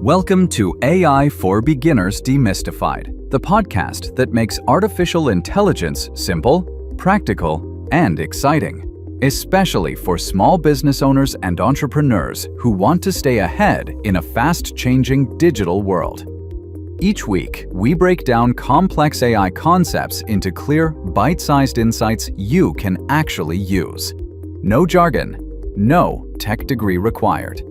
Welcome to AI for Beginners Demystified, the podcast that makes artificial intelligence simple, practical, and exciting, especially for small business owners and entrepreneurs who want to stay ahead in a fast-changing digital world. Each week, we break down complex AI concepts into clear, bite-sized insights you can actually use. No jargon, no tech degree required.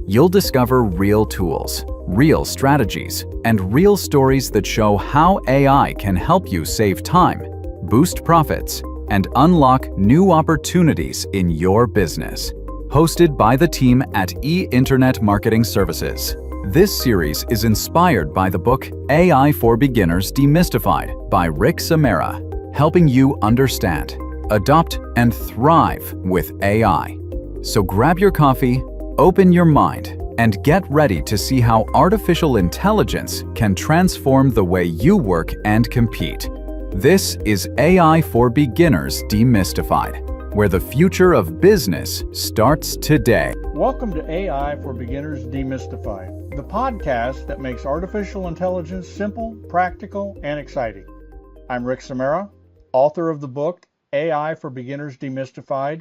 You'll discover real tools, real strategies, and real stories that show how AI can help you save time, boost profits, and unlock new opportunities in your business. Hosted by the team at Internet Marketing Services. This series is inspired by the book AI for Beginners Demystified by Rick Samara, helping you understand, adopt, and thrive with AI. So grab your coffee, open your mind, and get ready to see how artificial intelligence can transform the way you work and compete. This is AI for Beginners Demystified, where the future of business starts today. Welcome to AI for Beginners Demystified, the podcast that makes artificial intelligence simple, practical, and exciting. I'm Rick Samara, author of the book AI for Beginners Demystified.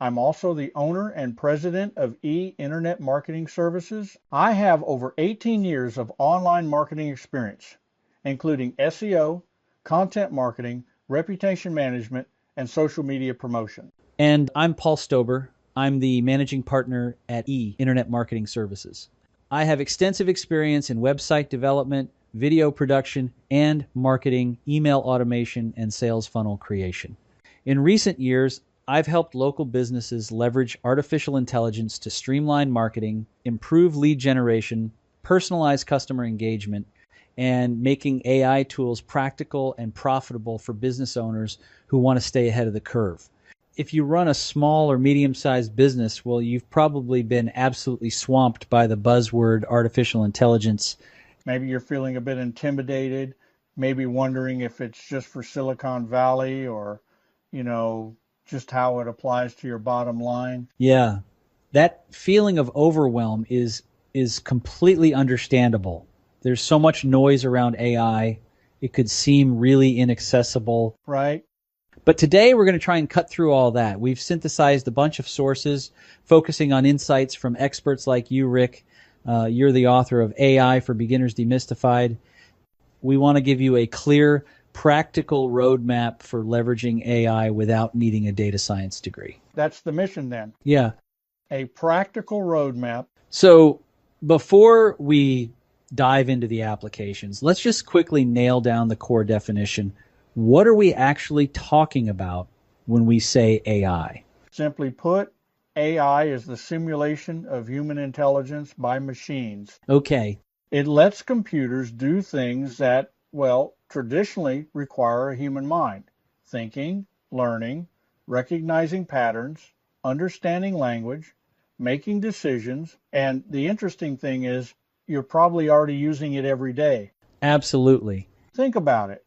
I'm also the owner and president of Internet Marketing Services. I have over 18 years of online marketing experience, including SEO, content marketing, reputation management, and social media promotion. And I'm Paul Stober. I'm the managing partner at Internet Marketing Services. I have extensive experience in website development, video production, and marketing, email automation, and sales funnel creation. In recent years, I've helped local businesses leverage artificial intelligence to streamline marketing, improve lead generation, personalize customer engagement, and making AI tools practical and profitable for business owners who want to stay ahead of the curve. If you run a small or medium-sized business, well, you've probably been absolutely swamped by the buzzword artificial intelligence. Maybe you're feeling a bit intimidated, maybe wondering if it's just for Silicon Valley or, just how it applies to your bottom line. Yeah, that feeling of overwhelm is completely understandable. There's so much noise around AI, it could seem really inaccessible. Right. But today we're going to try and cut through all that. We've synthesized a bunch of sources, focusing on insights from experts like you, Rick. You're the author of AI for Beginners Demystified. We want to give you a clear, practical roadmap for leveraging AI without needing a data science degree. That's the mission then. Yeah. A practical roadmap. So before we dive into the applications, let's just quickly nail down the core definition. What are we actually talking about when we say AI? Simply put, AI is the simulation of human intelligence by machines. Okay. It lets computers do things that, traditionally require a human mind. Thinking, learning, recognizing patterns, understanding language, making decisions, and the interesting thing is you're probably already using it every day. Absolutely. Think about it.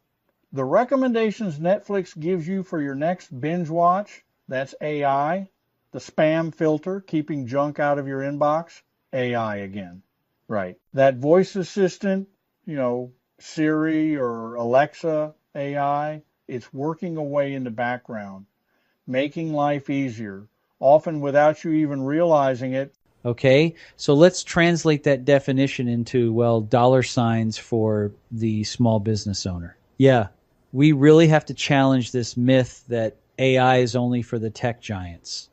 The recommendations Netflix gives you for your next binge watch, that's AI. The spam filter, keeping junk out of your inbox, AI again. Right. That voice assistant, Siri or Alexa AI, it's working away in the background, making life easier, often without you even realizing it. Okay, so let's translate that definition into, dollar signs for the small business owner. Yeah, we really have to challenge this myth that AI is only for the tech giants.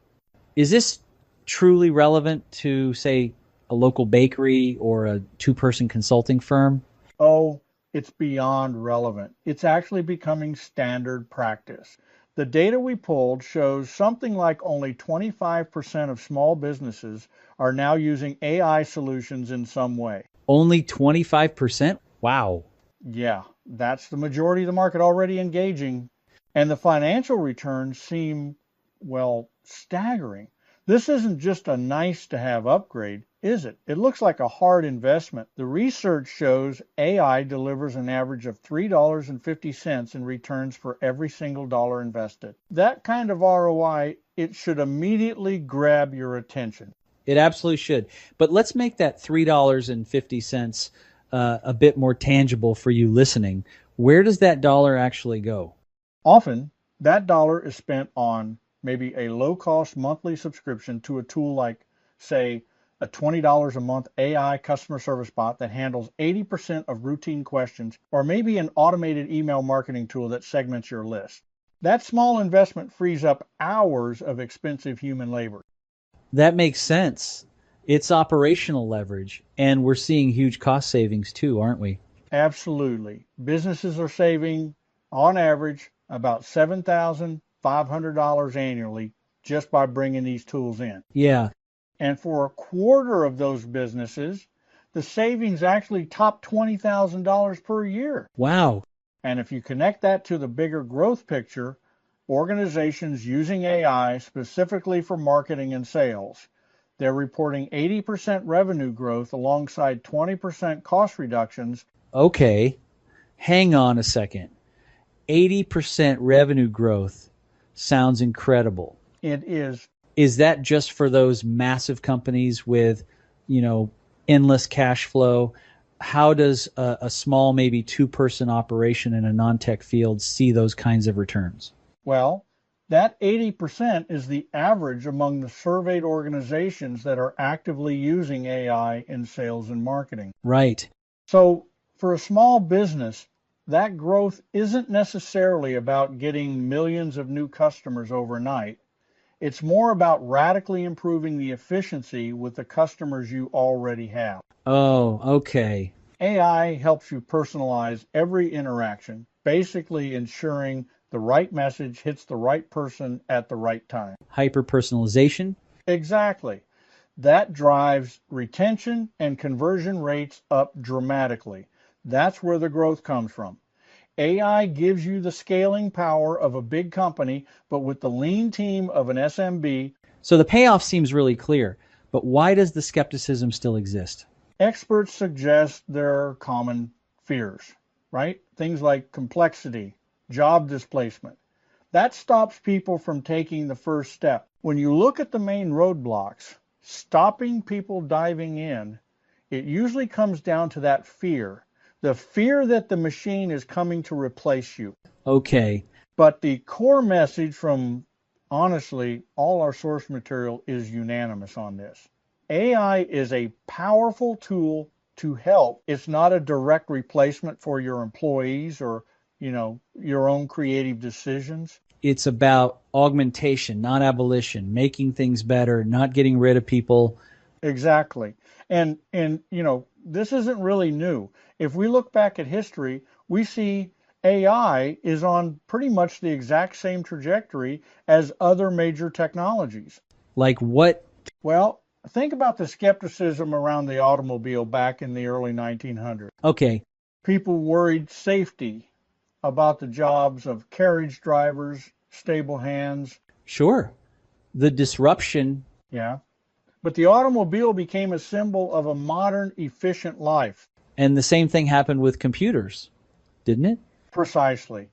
Is this truly relevant to, say, a local bakery or a two-person consulting firm? Oh, it's beyond relevant. It's actually becoming standard practice. The data we pulled shows something like only 25% of small businesses are now using AI solutions in some way. Only 25%? Wow. Yeah, that's the majority of the market already engaging. And the financial returns seem, staggering. This isn't just a nice-to-have upgrade, is it? It looks like a hard investment. The research shows AI delivers an average of $3.50 in returns for every single dollar invested. That kind of ROI, it should immediately grab your attention. It absolutely should. But let's make that $3.50 a bit more tangible for you listening. Where does that dollar actually go? Often, that dollar is spent on maybe a low-cost monthly subscription to a tool like, say, a $20 a month AI customer service bot that handles 80% of routine questions, or maybe an automated email marketing tool that segments your list. That small investment frees up hours of expensive human labor. That makes sense. It's operational leverage, and we're seeing huge cost savings too, aren't we? Absolutely. Businesses are saving, on average, about $7,500 annually just by bringing these tools in. Yeah. And for a quarter of those businesses, the savings actually top $20,000 per year. Wow. And if you connect that to the bigger growth picture, organizations using AI specifically for marketing and sales, they're reporting 80% revenue growth alongside 20% cost reductions. Okay. Hang on a second. 80% revenue growth sounds incredible. It is. Is that just for those massive companies with, endless cash flow? How does a small, maybe two-person operation in a non-tech field see those kinds of returns? Well, that 80% is the average among the surveyed organizations that are actively using AI in sales and marketing. Right. So for a small business, that growth isn't necessarily about getting millions of new customers overnight. It's more about radically improving the efficiency with the customers you already have. Oh, okay. AI helps you personalize every interaction, basically ensuring the right message hits the right person at the right time. Hyper-personalization? Exactly. That drives retention and conversion rates up dramatically. That's where the growth comes from. AI gives you the scaling power of a big company, but with the lean team of an SMB. So the payoff seems really clear, but why does the skepticism still exist? Experts suggest there are common fears, right? Things like complexity, job displacement. That stops people from taking the first step. When you look at the main roadblocks, stopping people diving in, it usually comes down to that fear. The fear that the machine is coming to replace you. Okay. But the core message from, honestly, all our source material is unanimous on this. AI is a powerful tool to help. It's not a direct replacement for your employees or, your own creative decisions. It's about augmentation, not abolition, making things better, not getting rid of people. Exactly. And this isn't really new. If we look back at history, we see AI is on pretty much the exact same trajectory as other major technologies. Like what? Well, think about the skepticism around the automobile back in the early 1900s. Okay. People worried safety about the jobs of carriage drivers, stable hands. Sure. The disruption. Yeah. But the automobile became a symbol of a modern, efficient life. And the same thing happened with computers, didn't it? Precisely.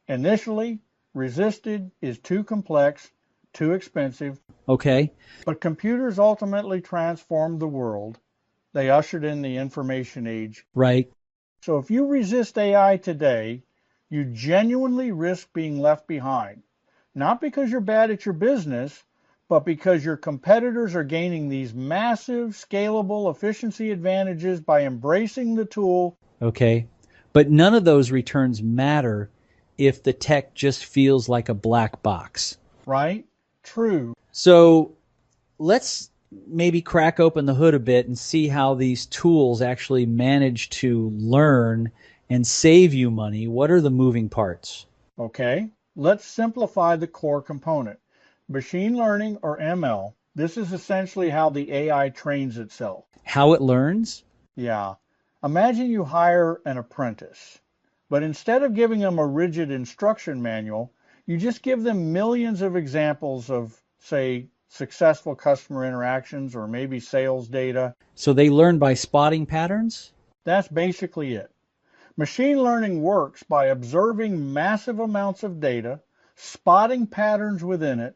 Initially, resisted is too complex, too expensive. Okay. But computers ultimately transformed the world. They ushered in the information age. Right. So if you resist AI today, you genuinely risk being left behind. Not because you're bad at your business, but because your competitors are gaining these massive, scalable efficiency advantages by embracing the tool. Okay. But none of those returns matter if the tech just feels like a black box. Right? True. So let's maybe crack open the hood a bit and see how these tools actually manage to learn and save you money. What are the moving parts? Okay. Let's simplify the core component. Machine learning, or ML, this is essentially how the AI trains itself. How it learns? Yeah. Imagine you hire an apprentice, but instead of giving them a rigid instruction manual, you just give them millions of examples of, say, successful customer interactions or maybe sales data. So they learn by spotting patterns? That's basically it. Machine learning works by observing massive amounts of data, spotting patterns within it,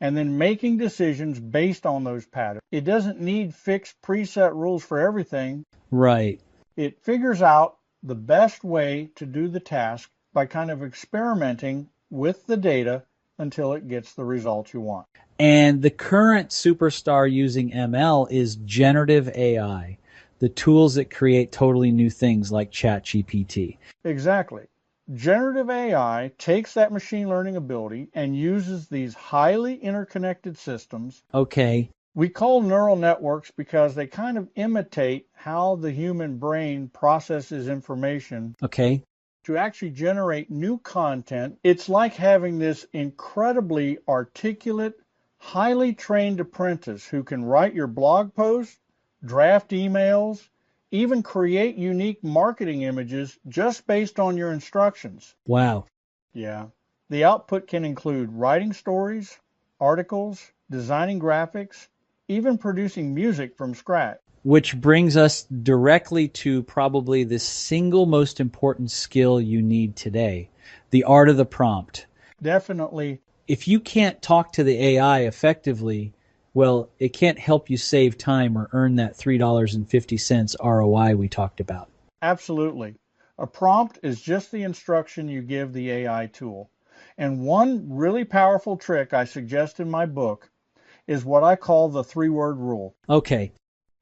and then making decisions based on those patterns. It doesn't need fixed preset rules for everything. Right. It figures out the best way to do the task by kind of experimenting with the data until it gets the results you want. And the current superstar using ML is generative AI, the tools that create totally new things like ChatGPT. Exactly. Generative AI takes that machine learning ability and uses these highly interconnected systems. Okay. We call neural networks because they kind of imitate how the human brain processes information. Okay. To actually generate new content. It's like having this incredibly articulate, highly trained apprentice who can write your blog posts, draft emails, even create unique marketing images just based on your instructions. Wow. Yeah. The output can include writing stories, articles, designing graphics, even producing music from scratch. Which brings us directly to probably the single most important skill you need today, the art of the prompt. Definitely. If you can't talk to the AI effectively, well, it can't help you save time or earn that $3.50 ROI we talked about. Absolutely. A prompt is just the instruction you give the AI tool. And one really powerful trick I suggest in my book is what I call the 3-word rule. Okay.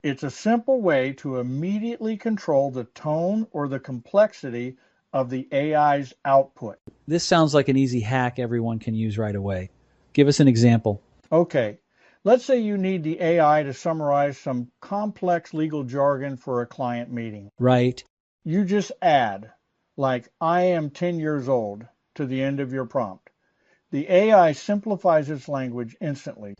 It's a simple way to immediately control the tone or the complexity of the AI's output. This sounds like an easy hack everyone can use right away. Give us an example. Okay, let's say you need the AI to summarize some complex legal jargon for a client meeting. Right. You just add, like, I am 10 years old, to the end of your prompt. The AI simplifies its language instantly.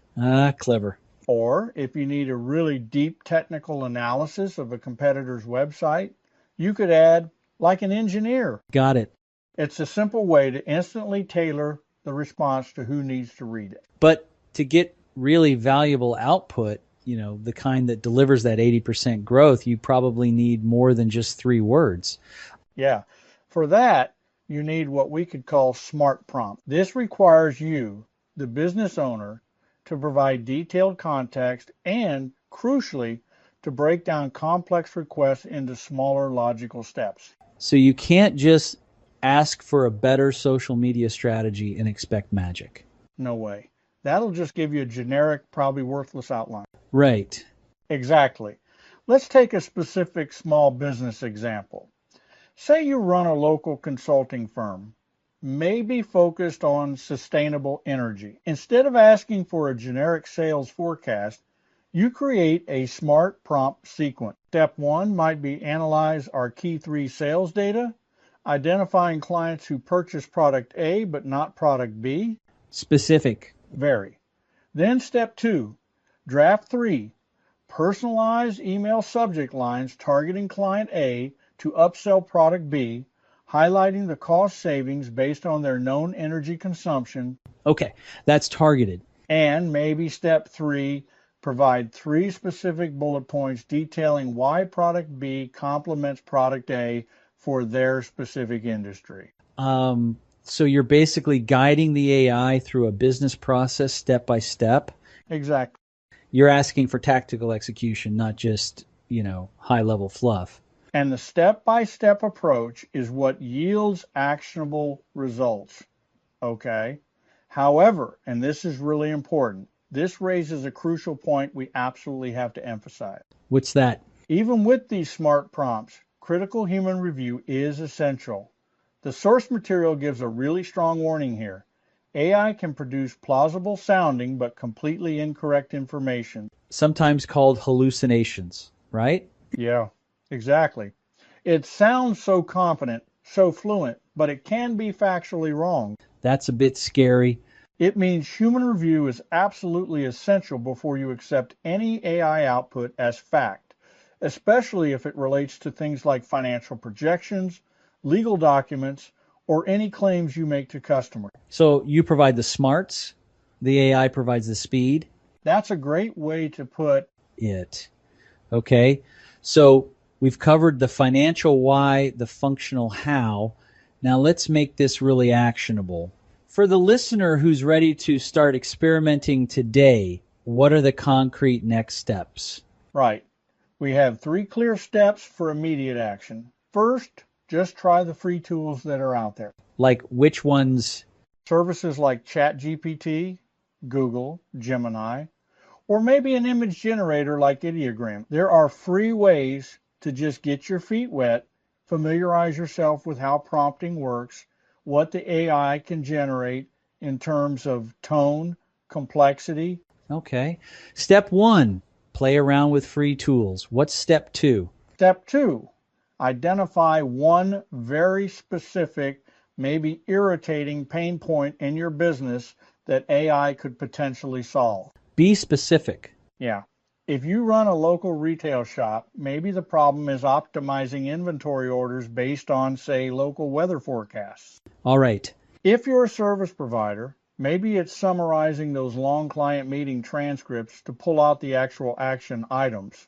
Clever. Or if you need a really deep technical analysis of a competitor's website, you could add, like an engineer. Got it. It's a simple way to instantly tailor the response to who needs to read it. But to get really valuable output, the kind that delivers that 80% growth, you probably need more than just 3 words. Yeah. For that, you need what we could call smart prompt. This requires you, the business owner, to provide detailed context and, crucially, to break down complex requests into smaller logical steps. So you can't just ask for a better social media strategy and expect magic. No way. That'll just give you a generic, probably worthless outline. Right. Exactly. Let's take a specific small business example. Say you run a local consulting firm, maybe focused on sustainable energy. Instead of asking for a generic sales forecast, you create a smart prompt sequence. Step 1 might be analyze our key 3 sales data, identifying clients who purchase product A but not product B. Specific. Very. Then step 2, draft 3, personalized email subject lines targeting client A to upsell product B, highlighting the cost savings based on their known energy consumption. Okay, that's targeted. And maybe step 3, provide 3 specific bullet points detailing why product B complements product A for their specific industry. So you're basically guiding the AI through a business process step by step. Exactly. You're asking for tactical execution, not just, high-level fluff. And the step-by-step approach is what yields actionable results. Okay? However, and this is really important, this raises a crucial point we absolutely have to emphasize. What's that? Even with these smart prompts, critical human review is essential. The source material gives a really strong warning here. AI can produce plausible sounding but completely incorrect information. Sometimes called hallucinations, right? Yeah, exactly. It sounds so confident, so fluent, but it can be factually wrong. That's a bit scary. It means human review is absolutely essential before you accept any AI output as fact, especially if it relates to things like financial projections, legal documents, or any claims you make to customers. So you provide the smarts, the AI provides the speed. That's a great way to put it. Okay, so we've covered the financial why, the functional how. Now let's make this really actionable. For the listener who's ready to start experimenting today, what are the concrete next steps? Right. We have 3 clear steps for immediate action. First, just try the free tools that are out there. Like which ones? Services like ChatGPT, Google, Gemini, or maybe an image generator like Ideogram. There are free ways to just get your feet wet, familiarize yourself with how prompting works, what the AI can generate in terms of tone, complexity. Okay. Step 1, play around with free tools. What's step 2? Step 2, identify one very specific, maybe irritating pain point in your business that AI could potentially solve. Be specific. Yeah. If you run a local retail shop, maybe the problem is optimizing inventory orders based on, say, local weather forecasts. All right. If you're a service provider, maybe it's summarizing those long client meeting transcripts to pull out the actual action items.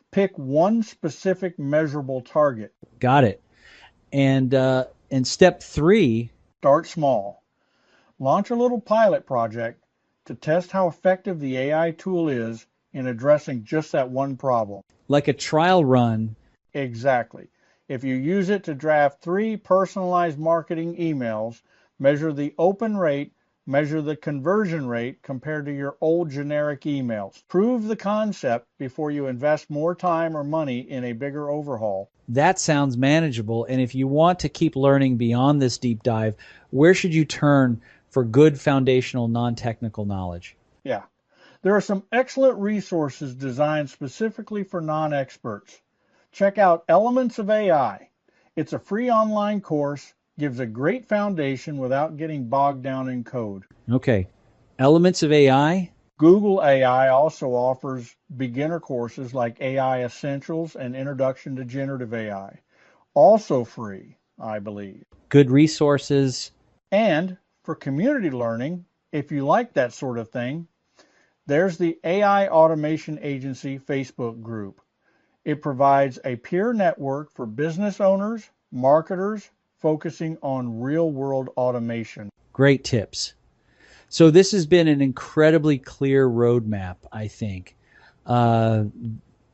Pick one specific measurable target. Got it. And step 3, Start small. Launch a little pilot project to test how effective the AI tool is in addressing just that one problem. like a trial run. Exactly. If you use it to draft 3 personalized marketing emails, measure the open rate, measure the conversion rate compared to your old generic emails. Prove the concept before you invest more time or money in a bigger overhaul. That sounds manageable. And if you want to keep learning beyond this deep dive, where should you turn for good foundational non-technical knowledge? Yeah. There are some excellent resources designed specifically for non-experts. Check out Elements of AI. It's a free online course, gives a great foundation without getting bogged down in code. Okay. Elements of AI? Google AI also offers beginner courses like AI Essentials and Introduction to Generative AI. Also free, I believe. Good resources. And for community learning, if you like that sort of thing, there's the AI Automation Agency Facebook group. It provides a peer network for business owners, marketers, focusing on real-world automation. Great tips. So this has been an incredibly clear roadmap, I think. AI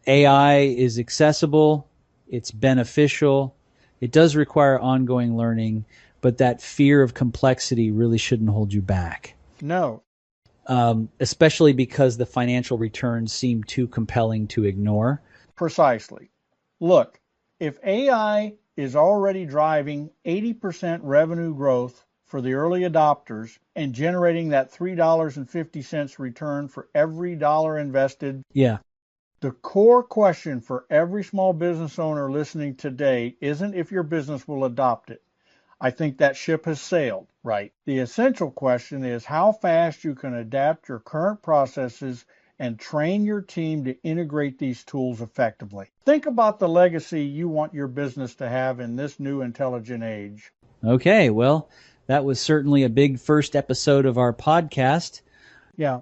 is accessible, it's beneficial, it does require ongoing learning, but that fear of complexity really shouldn't hold you back. No. Especially because the financial returns seem too compelling to ignore. Precisely. Look, if AI is already driving 80% revenue growth for the early adopters and generating that $3.50 return for every dollar invested, Yeah. the core question for every small business owner listening today isn't if your business will adopt it. I think that ship has sailed, right? The essential question is how fast you can adapt your current processes and train your team to integrate these tools effectively. Think about the legacy you want your business to have in this new intelligent age. Okay, well, that was certainly a big first episode of our podcast. Yeah.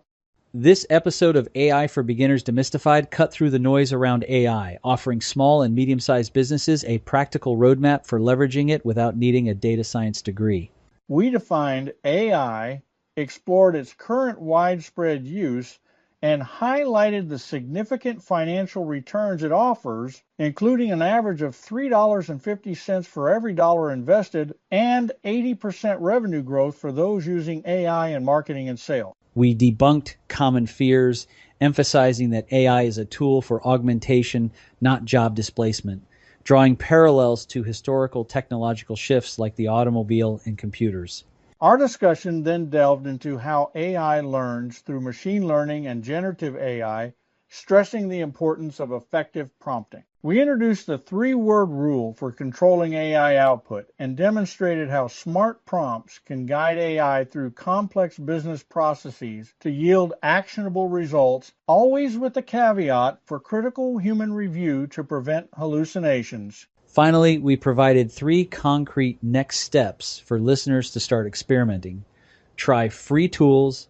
This episode of AI for Beginners Demystified cut through the noise around AI, offering small and medium-sized businesses a practical roadmap for leveraging it without needing a data science degree. We defined AI, explored its current widespread use, and highlighted the significant financial returns it offers, including an average of $3.50 for every dollar invested and 80% revenue growth for those using AI in marketing and sales. We debunked common fears, emphasizing that AI is a tool for augmentation, not job displacement, drawing parallels to historical technological shifts like the automobile and computers. Our discussion then delved into how AI learns through machine learning and generative AI, stressing the importance of effective prompting. We introduced the 3-word rule for controlling AI output and demonstrated how smart prompts can guide AI through complex business processes to yield actionable results, always with the caveat for critical human review to prevent hallucinations. Finally, we provided 3 concrete next steps for listeners to start experimenting. Try free tools,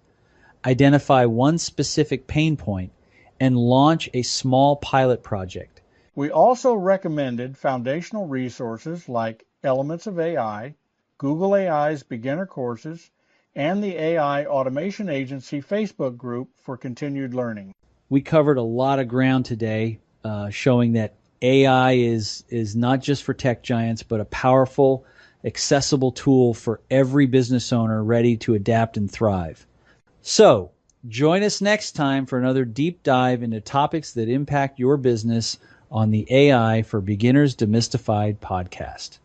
identify one specific pain point, and launch a small pilot project. We also recommended foundational resources like Elements of AI, Google AI's beginner courses, and the AI Automation Agency Facebook group for continued learning. We covered a lot of ground today, showing that AI is not just for tech giants, but a powerful, accessible tool for every business owner ready to adapt and thrive. So, join us next time for another deep dive into topics that impact your business on the AI for Beginners Demystified podcast.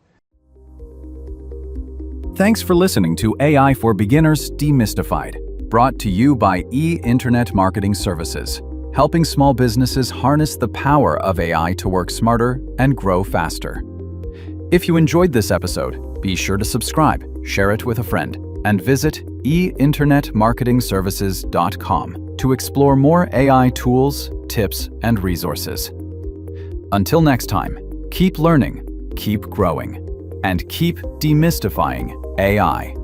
Thanks for listening to AI for Beginners Demystified, brought to you by Internet Marketing Services, helping small businesses harness the power of AI to work smarter and grow faster. If you enjoyed this episode, be sure to subscribe, share it with a friend, and visit internetmarketingservices.com to explore more AI tools, tips, and resources. Until next time, keep learning, keep growing, and keep demystifying AI.